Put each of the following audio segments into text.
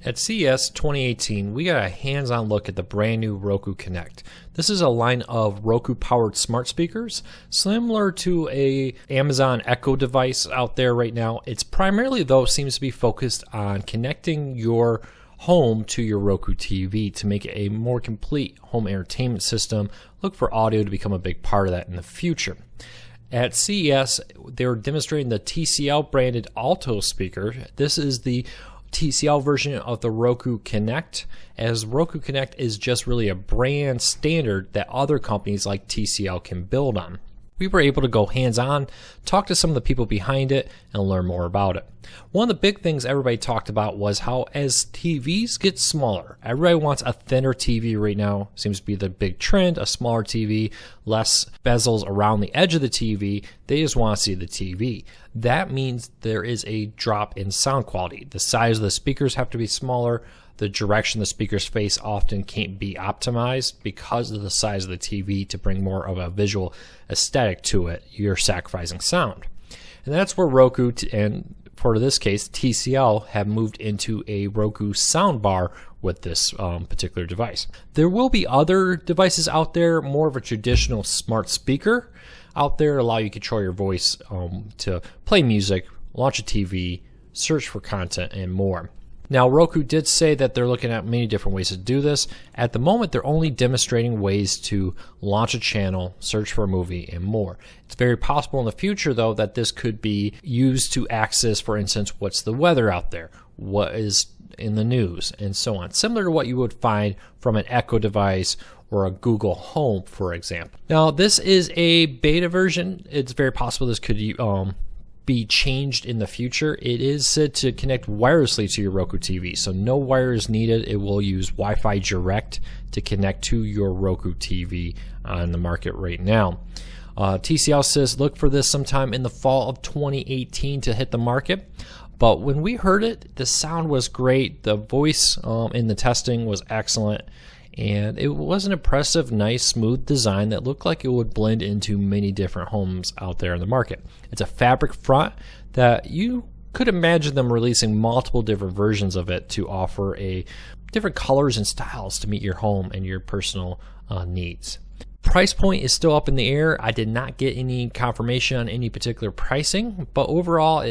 At CES 2018, we got a hands-on look at the brand new Roku Connect. This is a line of Roku-powered smart speakers, similar to a Amazon Echo device out there right now. It's primarily, though, seems to be focused on connecting your home to your Roku TV to make it a more complete home entertainment system. Look for audio to become a big part of that in the future. At CES, they were demonstrating the TCL branded Alto speaker. This is the TCL version of the Roku Connect, as Roku Connect is just really a brand standard that other companies like TCL can build on. We were able to go hands-on, talk to some of the people behind it, and learn more about it. One of the big things everybody talked about was how as TVs get smaller, everybody wants a thinner TV right now. Seems to be the big trend, a smaller TV, less bezels around the edge of the TV. They just want to see the TV. That means there is a drop in sound quality. The size of the speakers have to be smaller. The direction the speakers face often can't be optimized because of the size of the TV to bring more of a visual aesthetic to it. You're sacrificing sound. And that's where Roku, and for this case, TCL, have moved into a Roku soundbar with this particular device. There will be other devices out there, more of a traditional smart speaker out there, allow you to control your voice to play music, launch a TV, search for content, and more. Now, Roku did say that they're looking at many different ways to do this. At the moment, they're only demonstrating ways to launch a channel, search for a movie, and more. It's very possible in the future, though, that this could be used to access, for instance, what's the weather out there, what is in the news, and so on. Similar to what you would find from an Echo device or a Google Home, for example. Now, this is a beta version. It's very possible this could be changed in the future. It is said to connect wirelessly to your Roku TV, so no wire is needed. It will use Wi-Fi direct to connect to your Roku TV on the market right now. TCL says look for this sometime in the fall of 2018 to hit the market. But when we heard it, the sound was great. The voice in the testing was excellent. And it was an impressive, nice, smooth design that looked like it would blend into many different homes out there in the market. It's a fabric front that you could imagine them releasing multiple different versions of it to offer different colors and styles to meet your home and your personal needs. Price point is still up in the air. I did not get any confirmation on any particular pricing, but overall,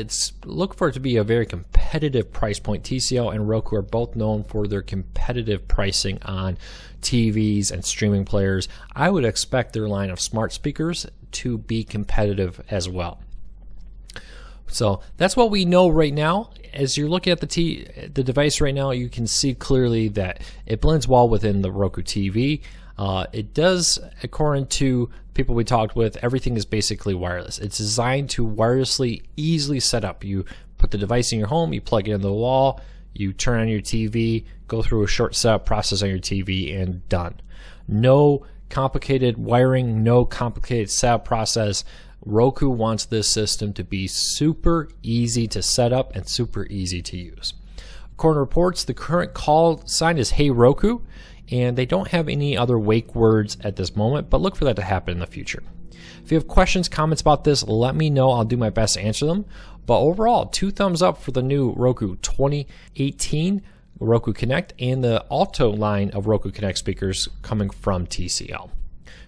look for it to be a very competitive price point. TCL and Roku are both known for their competitive pricing on TVs and streaming players. I would expect their line of smart speakers to be competitive as well. So that's what we know right now. As you're looking at the device right now, you can see clearly that it blends well within the Roku TV. It does, according to people we talked with, everything is basically wireless. It's designed to wirelessly easily set up. You put the device in your home, you plug it into the wall, you turn on your TV, go through a short setup process on your TV, and done. No complicated wiring, no complicated setup process. Roku wants this system to be super easy to set up and super easy to use. According to reports, the current call sign is Hey Roku, and they don't have any other wake words at this moment, but look for that to happen in the future. If you have questions, comments about this, let me know. I'll do my best to answer them. But overall, 2 thumbs up for the new Roku 2018 Roku Connect and the Alto line of Roku Connect speakers coming from TCL.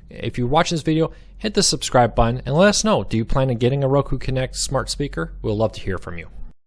If you're watching this video, hit the subscribe button and let us know, do you plan on getting a Roku Connect smart speaker? We'll love to hear from you.